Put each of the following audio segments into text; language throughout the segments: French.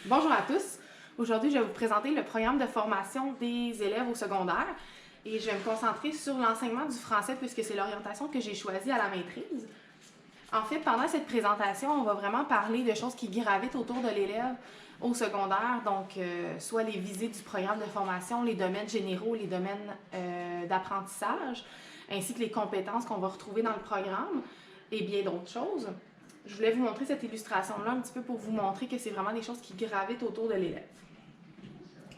Bonjour à tous. Aujourd'hui, je vais vous présenter le programme de formation des élèves au secondaire et je vais me concentrer sur l'enseignement du français puisque c'est l'orientation que j'ai choisie à la maîtrise. En fait, pendant cette présentation, on va vraiment parler de choses qui gravitent autour de l'élève au secondaire, donc soit les visées du programme de formation, les domaines généraux, les domaines d'apprentissage, ainsi que les compétences qu'on va retrouver dans le programme et bien d'autres choses. Je voulais vous montrer cette illustration-là un petit peu pour vous montrer que c'est vraiment des choses qui gravitent autour de l'élève.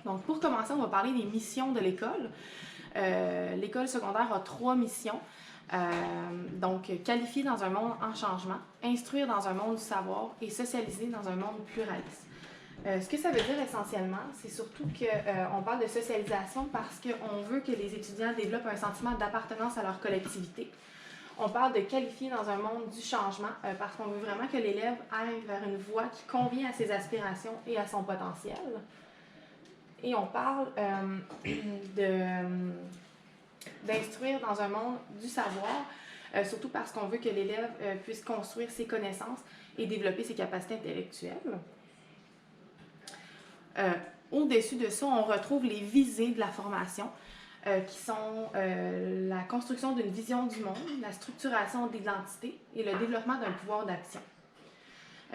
Donc, pour commencer, on va parler des missions de l'école. L'école secondaire a 3 missions. Donc, qualifier dans un monde en changement, instruire dans un monde du savoir et socialiser dans un monde pluraliste. Ce que ça veut dire essentiellement, c'est surtout qu'on parle de socialisation parce qu'on veut que les étudiants développent un sentiment d'appartenance à leur collectivité. On parle de qualifier dans un monde du changement parce qu'on veut vraiment que l'élève aille vers une voie qui convient à ses aspirations et à son potentiel. Et on parle d'instruire dans un monde du savoir, surtout parce qu'on veut que l'élève puisse construire ses connaissances et développer ses capacités intellectuelles. Au-dessus de ça, on retrouve les visées de la formation, qui sont la construction d'une vision du monde, la structuration d'identité et le développement d'un pouvoir d'action.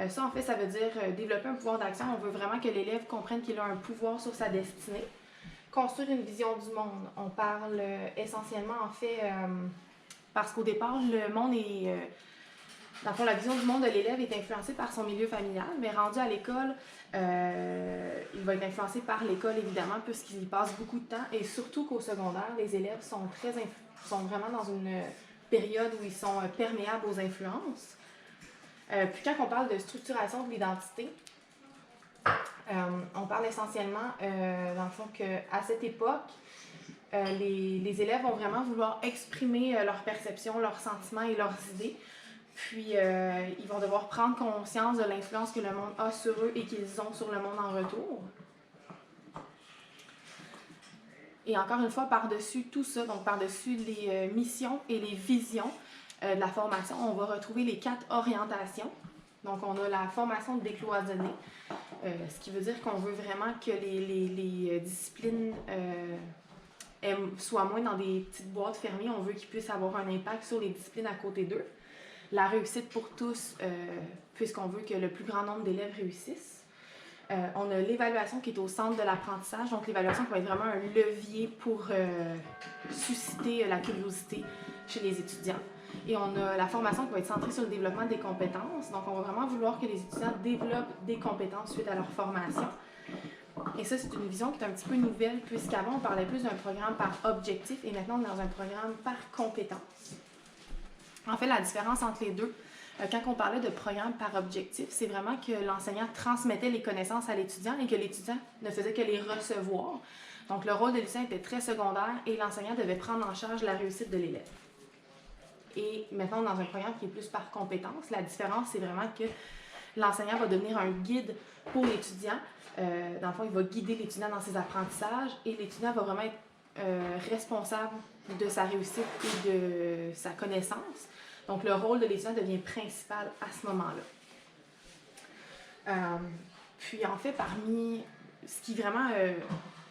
Ça, en fait, ça veut dire développer un pouvoir d'action. On veut vraiment que l'élève comprenne qu'il a un pouvoir sur sa destinée. Construire une vision du monde. On parle essentiellement, en fait, parce qu'au départ, le monde est... dans le fond, la vision du monde de l'élève est influencée par son milieu familial, mais rendu à l'école, il va être influencé par l'école, évidemment, puisqu'il y passe beaucoup de temps, et surtout qu'au secondaire, les élèves sont vraiment dans une période où ils sont perméables aux influences. Puis quand on parle de structuration de l'identité, on parle essentiellement, dans le fond, qu'à cette époque, les élèves vont vraiment vouloir exprimer leurs perceptions, leurs sentiments et leurs idées. Puis, ils vont devoir prendre conscience de l'influence que le monde a sur eux et qu'ils ont sur le monde en retour. Et encore une fois, par-dessus tout ça, donc par-dessus les missions et les visions de la formation, on va retrouver les 4 orientations. Donc, on a la formation décloisonnée, ce qui veut dire qu'on veut vraiment que les disciplines soient moins dans des petites boîtes fermées. On veut qu'ils puissent avoir un impact sur les disciplines à côté d'eux. La réussite pour tous, puisqu'on veut que le plus grand nombre d'élèves réussissent. On a l'évaluation qui est au centre de l'apprentissage, donc l'évaluation qui va être vraiment un levier pour susciter la curiosité chez les étudiants. Et on a la formation qui va être centrée sur le développement des compétences, donc on va vraiment vouloir que les étudiants développent des compétences suite à leur formation. Et ça, c'est une vision qui est un petit peu nouvelle, puisqu'avant, on parlait plus d'un programme par objectif, et maintenant, on est dans un programme par compétence. En fait, la différence entre les deux, quand on parlait de programme par objectif, c'est vraiment que l'enseignant transmettait les connaissances à l'étudiant et que l'étudiant ne faisait que les recevoir. Donc, le rôle de l'étudiant était très secondaire et l'enseignant devait prendre en charge la réussite de l'élève. Et maintenant, dans un programme qui est plus par compétence, la différence, c'est vraiment que l'enseignant va devenir un guide pour l'étudiant. Dans le fond, il va guider l'étudiant dans ses apprentissages et l'étudiant va vraiment être responsable de sa réussite et de sa connaissance. Donc, le rôle de l'étudiant devient principal à ce moment-là. Puis, en fait, parmi ce qui vraiment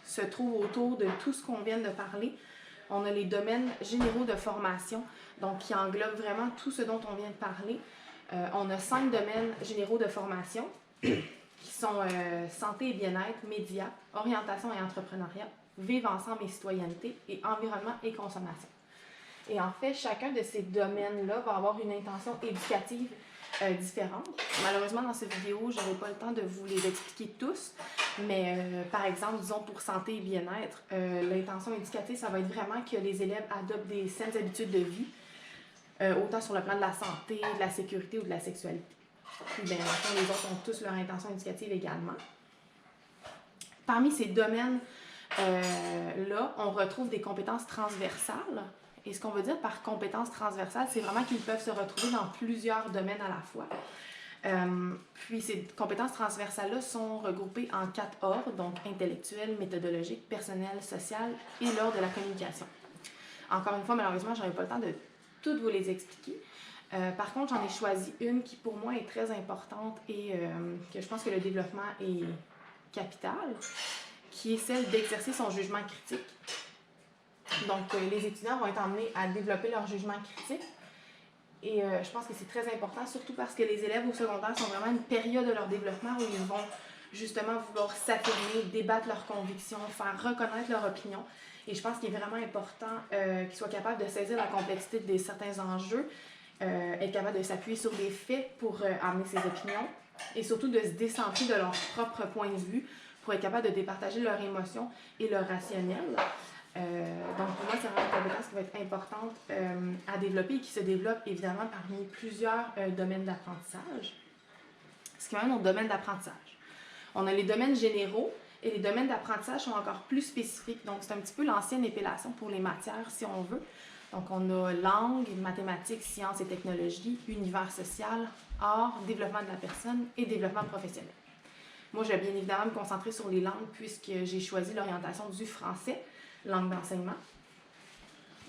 se trouve autour de tout ce qu'on vient de parler, on a les domaines généraux de formation, donc qui englobent vraiment tout ce dont on vient de parler. On a 5 domaines généraux de formation qui sont santé et bien-être, médias, orientation et entrepreneuriat, vivre ensemble et citoyenneté, et environnement et consommation. Et en fait, chacun de ces domaines-là va avoir une intention éducative différente. Malheureusement, dans cette vidéo, je n'aurai pas le temps de vous les expliquer tous, mais par exemple, disons pour santé et bien-être, l'intention éducative, ça va être vraiment que les élèves adoptent des saines habitudes de vie, autant sur le plan de la santé, de la sécurité ou de la sexualité. Puis, bien, enfin, les autres ont tous leur intention éducative également. Parmi ces domaines-là, on retrouve des compétences transversales. Et ce qu'on veut dire par compétences transversales, c'est vraiment qu'ils peuvent se retrouver dans plusieurs domaines à la fois. Puis ces compétences transversales-là sont regroupées en 4 ordres, donc intellectuel, méthodologique, personnel, social et l'ordre de la communication. Encore une fois, malheureusement, je n'aurai pas le temps de toutes vous les expliquer. Par contre, j'en ai choisi une qui pour moi est très importante et que je pense que le développement est capitale, qui est celle d'exercer son jugement critique. Donc, les étudiants vont être emmenés à développer leur jugement critique. Et je pense que c'est très important, surtout parce que les élèves au secondaire sont vraiment à une période de leur développement où ils vont justement vouloir s'affirmer, débattre leurs convictions, faire reconnaître leur opinion. Et je pense qu'il est vraiment important qu'ils soient capables de saisir la complexité de certains enjeux, être capable de s'appuyer sur des faits pour amener ses opinions et surtout de se décentrer de leur propre point de vue pour être capable de départager leurs émotions et leur rationnel. Donc pour moi, c'est vraiment une compétence qui va être importante à développer et qui se développe évidemment parmi plusieurs domaines d'apprentissage. Ce qui m'amène au domaine d'apprentissage. On a les domaines généraux et les domaines d'apprentissage sont encore plus spécifiques. Donc c'est un petit peu l'ancienne épellation pour les matières si on veut. Donc on a langue, mathématiques, sciences et technologies, univers social, art, développement de la personne et développement professionnel. Moi, je vais bien évidemment me concentrer sur les langues puisque j'ai choisi l'orientation du français, langue d'enseignement.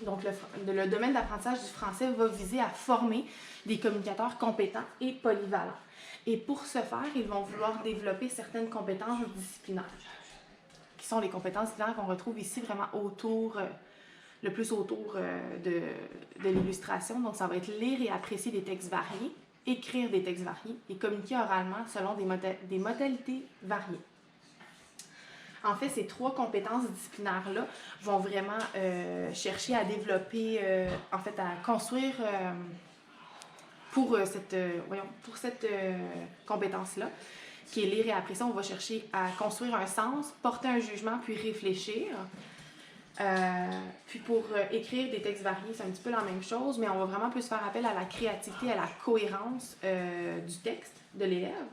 Donc, le domaine d'apprentissage du français va viser à former des communicateurs compétents et polyvalents. Et pour ce faire, ils vont vouloir développer certaines compétences disciplinaires, qui sont les compétences disciplinaires qu'on retrouve ici vraiment le plus autour de l'illustration. Donc, ça va être lire et apprécier des textes variés, écrire des textes variés et communiquer oralement selon des modalités variées. En fait, ces 3 compétences disciplinaires-là vont vraiment chercher à développer, à construire pour cette compétence-là, qui est lire et apprécier. On va chercher à construire un sens, porter un jugement, puis réfléchir. Puis pour écrire des textes variés, c'est un petit peu la même chose, mais on va vraiment plus faire appel à la créativité, à la cohérence du texte de l'élève.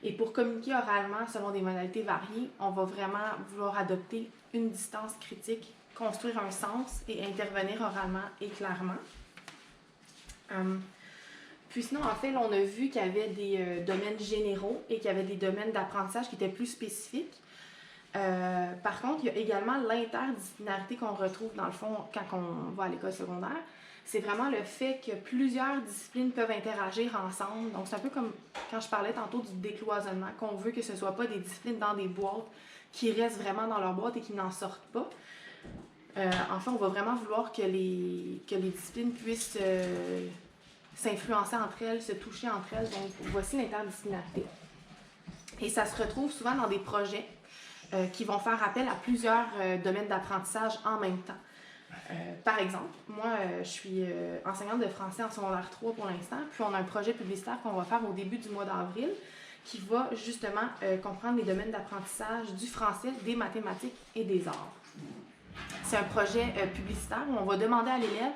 Et pour communiquer oralement selon des modalités variées, on va vraiment vouloir adopter une distance critique, construire un sens et intervenir oralement et clairement. Puis sinon, en fait, là, on a vu qu'il y avait des domaines généraux et qu'il y avait des domaines d'apprentissage qui étaient plus spécifiques. Par contre, il y a également l'interdisciplinarité qu'on retrouve dans le fond quand on va à l'école secondaire. C'est vraiment le fait que plusieurs disciplines peuvent interagir ensemble. Donc, c'est un peu comme quand je parlais tantôt du décloisonnement, qu'on veut que ce ne soit pas des disciplines dans des boîtes qui restent vraiment dans leur boîte et qui n'en sortent pas. Enfin, on va vraiment vouloir que les disciplines puissent s'influencer entre elles, se toucher entre elles. Donc, voici l'interdisciplinarité. Et ça se retrouve souvent dans des projets qui vont faire appel à plusieurs domaines d'apprentissage en même temps. Par exemple, moi, je suis enseignante de français en secondaire 3 pour l'instant, puis on a un projet publicitaire qu'on va faire au début du mois d'avril qui va justement comprendre les domaines d'apprentissage du français, des mathématiques et des arts. C'est un projet publicitaire où on va demander à l'élève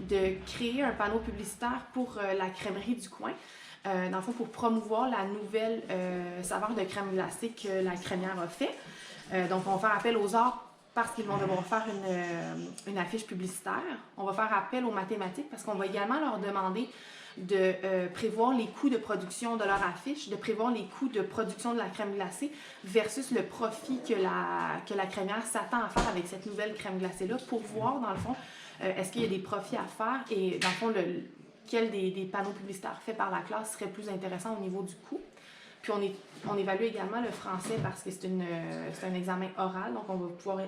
de créer un panneau publicitaire pour la crèmerie du coin, dans le fond pour promouvoir la nouvelle saveur de crème glacée que la crémière a fait. Donc, on va faire appel aux arts parce qu'ils vont devoir faire une affiche publicitaire. On va faire appel aux mathématiques parce qu'on va également leur demander de prévoir les coûts de production de leur affiche, de prévoir les coûts de production de la crème glacée versus le profit que la crémière s'attend à faire avec cette nouvelle crème glacée-là pour voir, dans le fond, est-ce qu'il y a des profits à faire et, dans le fond, quel des panneaux publicitaires faits par la classe serait plus intéressant au niveau du coût. Puis on évalue également le français parce que c'est un examen oral, donc on va pouvoir